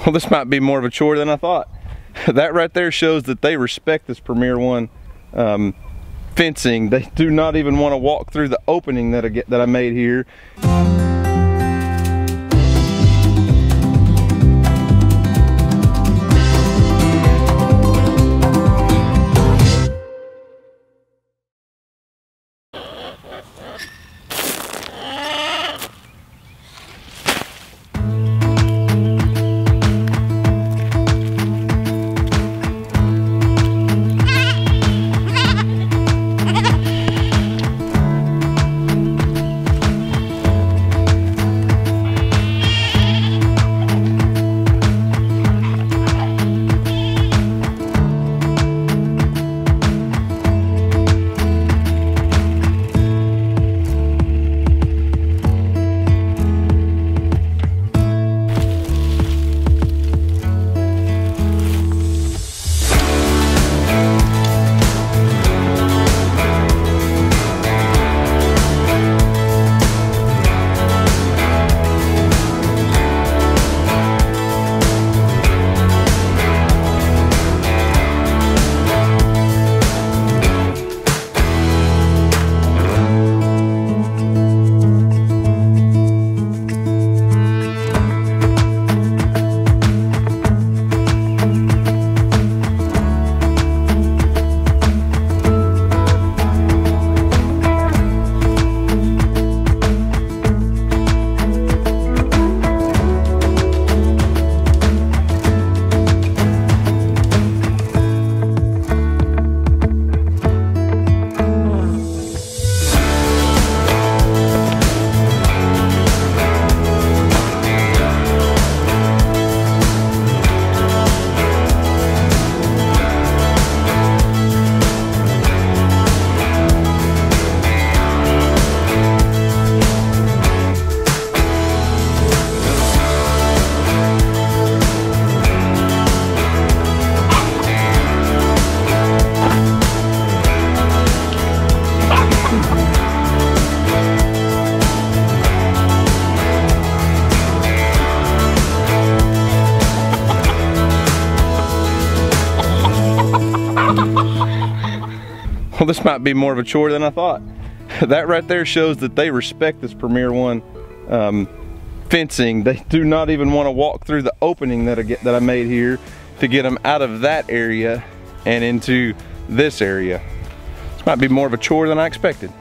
Well, this might be more of a chore than I thought. That right there shows that they respect this Premier One fencing. They do not even want to walk through the opening that I made here. Well, this might be more of a chore than I thought. That right there shows that they respect this Premier One fencing. They do not even want to walk through the opening that I made here to get them out of that area and into this area. This might be more of a chore than I expected.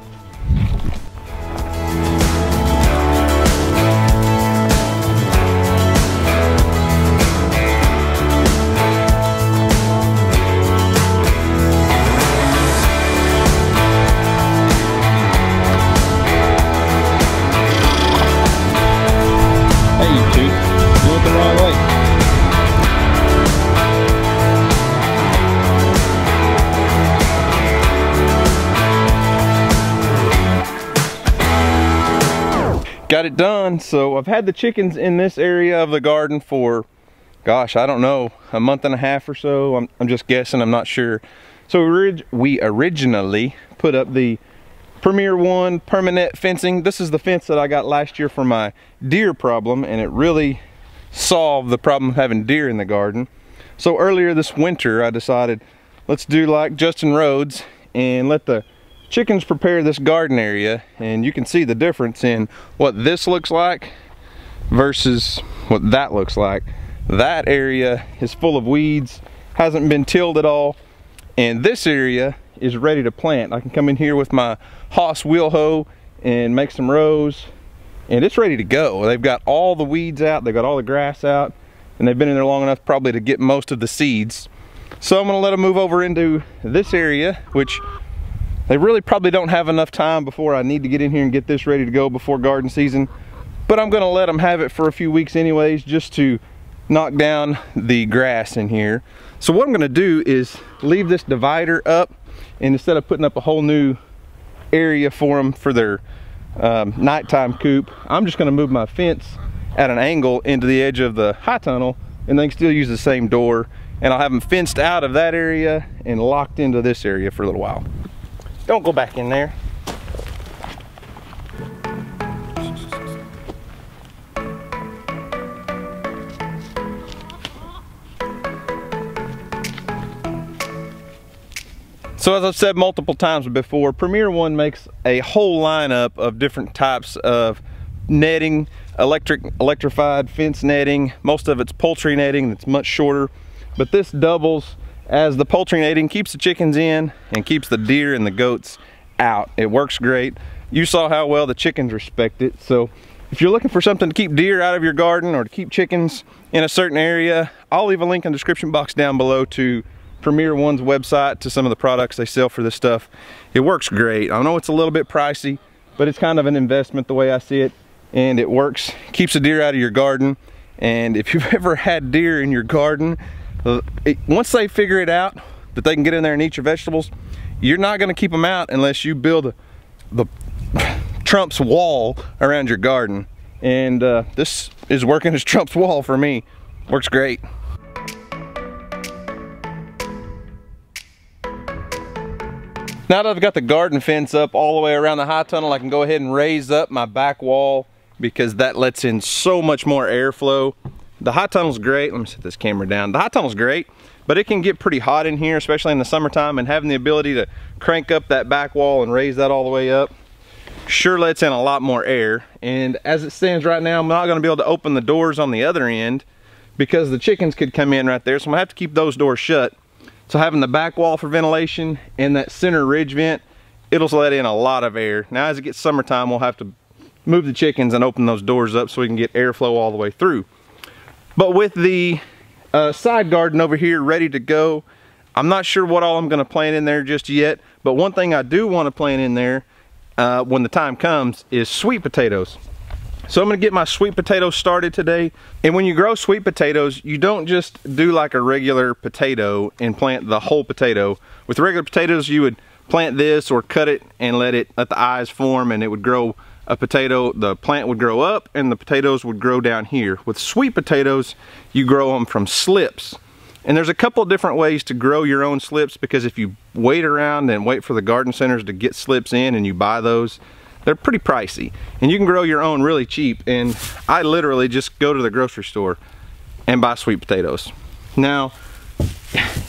Got it done. So I've had the chickens in this area of the garden for, gosh, I don't know, a month and a half or so. I'm just guessing, I'm not sure. So we originally put up the Premier One permanent fencing. This is the fence that I got last year for my deer problem, and it really solved the problem of having deer in the garden. So earlier this winter I decided, let's do like Justin Rhodes and let the chickens prepare this garden area, and you can see the difference in what this looks like versus what that looks like. That area is full of weeds, hasn't been tilled at all, and this area is ready to plant. I can come in here with my Haas wheel hoe and make some rows, and it's ready to go. They've got all the weeds out, they've got all the grass out, and they've been in there long enough probably to get most of the seeds. So I'm gonna let them move over into this area, which they really probably don't have enough time before I need to get in here and get this ready to go before garden season. But I'm gonna let them have it for a few weeks anyways, just to knock down the grass in here. So what I'm gonna do is leave this divider up, and instead of putting up a whole new area for them for their nighttime coop, I'm just gonna move my fence at an angle into the edge of the high tunnel, and they can still use the same door, and I'll have them fenced out of that area and locked into this area for a little while. Don't go back in there. So as I've said multiple times before, Premier One makes a whole lineup of different types of netting, electrified fence netting. Most of it's poultry netting that's much shorter, but this doubles as the poultry netting, keeps the chickens in and keeps the deer and the goats out. It works great. You saw how well the chickens respect it. So if you're looking for something to keep deer out of your garden or to keep chickens in a certain area, I'll leave a link in the description box down below to Premier One's website, to some of the products they sell for this stuff. It works great. I know it's a little bit pricey, but it's kind of an investment the way I see it, and it works. Keeps the deer out of your garden. And if you've ever had deer in your garden, once they figure it out that they can get in there and eat your vegetables, you're not going to keep them out unless you build the Trump's wall around your garden. And this is working as Trump's wall for me. Works great. Now that I've got the garden fence up all the way around the high tunnel, I can go ahead and raise up my back wall because that lets in so much more airflow. The high tunnel's great. Let me set this camera down. The high tunnel's great, but it can get pretty hot in here, especially in the summertime, and having the ability to crank up that back wall and raise that all the way up sure lets in a lot more air. And as it stands right now, I'm not going to be able to open the doors on the other end because the chickens could come in right there, so I'm going to have to keep those doors shut. So having the back wall for ventilation and that center ridge vent, it'll let in a lot of air. Now as it gets summertime, we'll have to move the chickens and open those doors up so we can get airflow all the way through. But with the side garden over here ready to go, I'm not sure what all I'm going to plant in there just yet, but one thing I do want to plant in there when the time comes is sweet potatoes. So I'm going to get my sweet potatoes started today. And when you grow sweet potatoes, you don't just do like a regular potato and plant the whole potato. With regular potatoes, you would plant this or cut it and let the eyes form, and it would grow a potato. The plant would grow up and the potatoes would grow down here. With sweet potatoes, you grow them from slips. And there's a couple different ways to grow your own slips, because if you wait around and wait for the garden centers to get slips in and you buy those, they're pretty pricey. And you can grow your own really cheap. And I literally just go to the grocery store and buy sweet potatoes. Now,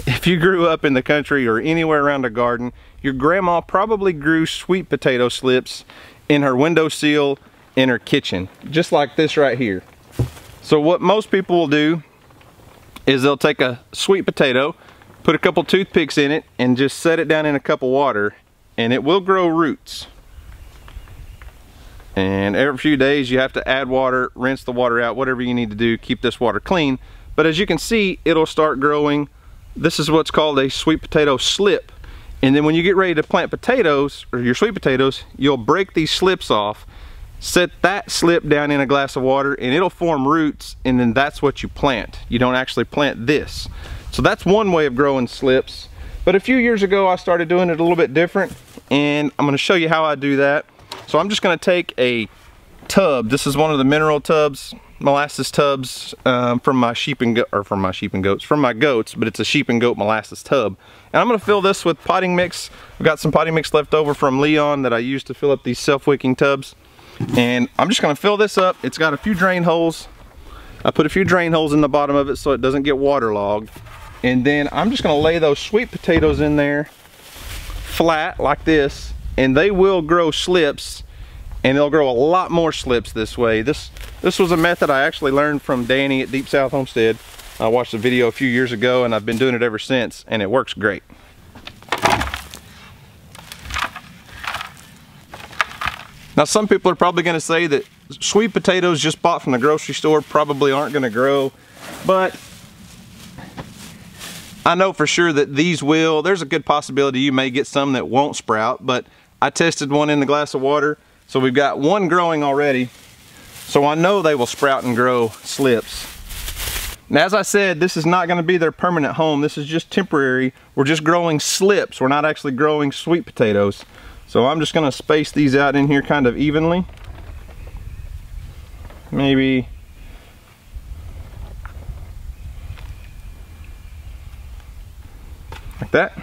if you grew up in the country or anywhere around a garden, your grandma probably grew sweet potato slips in her windowsill in her kitchen, just like this right here. So what most people will do is they'll take a sweet potato, put a couple toothpicks in it, and just set it down in a cup of water, and it will grow roots. And every few days you have to add water, rinse the water out, whatever you need to do, keep this water clean. But as you can see, it'll start growing. This is what's called a sweet potato slip. And then when you get ready to plant potatoes, or your sweet potatoes, you'll break these slips off, set that slip down in a glass of water, and it'll form roots, and then that's what you plant. You don't actually plant this. So that's one way of growing slips. But a few years ago, I started doing it a little bit different, and I'm gonna show you how I do that. So I'm just gonna take a tub. This is one of the mineral tubs, molasses tubs from my goats, but it's a sheep and goat molasses tub. And I'm gonna fill this with potting mix. I've got some potting mix left over from Leon that I used to fill up these self-wicking tubs. And I'm just gonna fill this up. It's got a few drain holes. I put a few drain holes in the bottom of it so it doesn't get waterlogged. And then I'm just gonna lay those sweet potatoes in there flat like this, and they will grow slips, and they'll grow a lot more slips this way. This was a method I actually learned from Danny at Deep South Homestead. I watched a video a few years ago, and I've been doing it ever since, and it works great. Now some people are probably gonna say that sweet potatoes just bought from the grocery store probably aren't gonna grow, but I know for sure that these will. There's a good possibility you may get some that won't sprout, but I tested one in the glass of water, so we've got one growing already, so I know they will sprout and grow slips. Now as I said, this is not gonna be their permanent home. This is just temporary. We're just growing slips. We're not actually growing sweet potatoes. So I'm just gonna space these out in here kind of evenly. Maybe like that.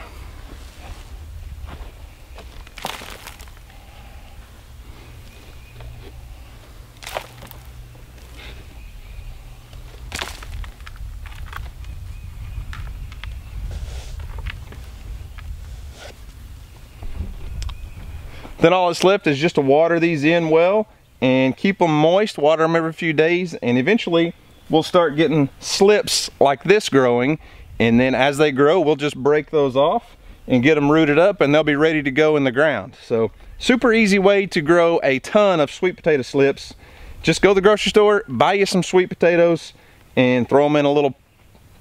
Then all that's left is just to water these in well and keep them moist, water them every few days, and eventually we'll start getting slips like this growing, and then as they grow, we'll just break those off and get them rooted up, and they'll be ready to go in the ground. So super easy way to grow a ton of sweet potato slips. Just go to the grocery store, buy you some sweet potatoes, and throw them in a little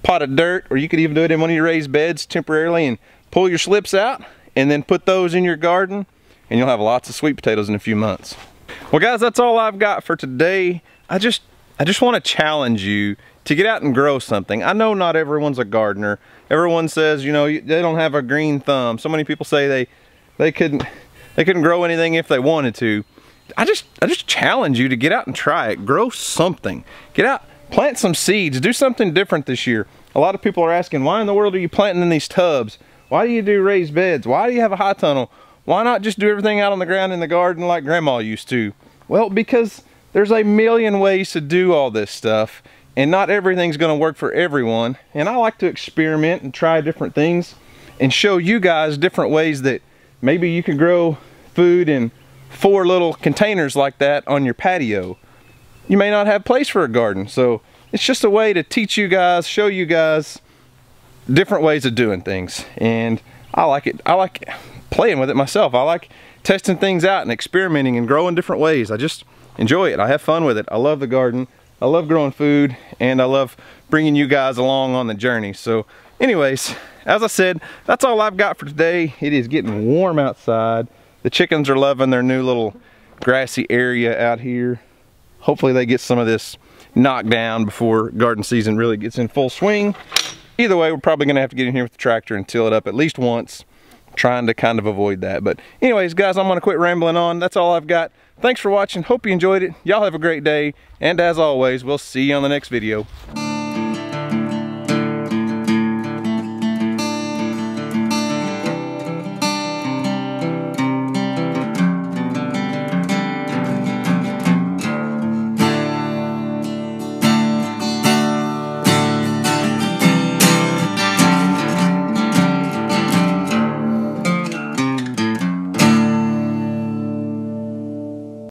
pot of dirt, or you could even do it in one of your raised beds temporarily and pull your slips out, and then put those in your garden, and you'll have lots of sweet potatoes in a few months. Well guys, that's all I've got for today. I just want to challenge you to get out and grow something. I know not everyone's a gardener. Everyone says, you know, they don't have a green thumb. So many people say they couldn't grow anything if they wanted to. I just challenge you to get out and try it. Grow something. Get out, plant some seeds, do something different this year. A lot of people are asking, why in the world are you planting in these tubs? Why do you do raised beds? Why do you have a high tunnel? Why not just do everything out on the ground in the garden like grandma used to? Well, because there's a million ways to do all this stuff, and not everything's gonna work for everyone. And I like to experiment and try different things and show you guys different ways that maybe you can grow food in 4 little containers like that on your patio. You may not have place for a garden, so it's just a way to teach you guys, show you guys different ways of doing things. And I like it. I like playing with it myself. I like testing things out and experimenting and growing different ways. I just enjoy it. I have fun with it. I love the garden. I love growing food, and I love bringing you guys along on the journey. So anyways, as I said, that's all I've got for today. It is getting warm outside. The chickens are loving their new little grassy area out here. Hopefully they get some of this knocked down before garden season really gets in full swing. Either way, we're probably gonna have to get in here with the tractor and till it up at least once, trying to kind of avoid that. But anyways, guys, I'm gonna quit rambling on. That's all I've got. Thanks for watching. Hope you enjoyed it. Y'all have a great day. And as always, we'll see you on the next video.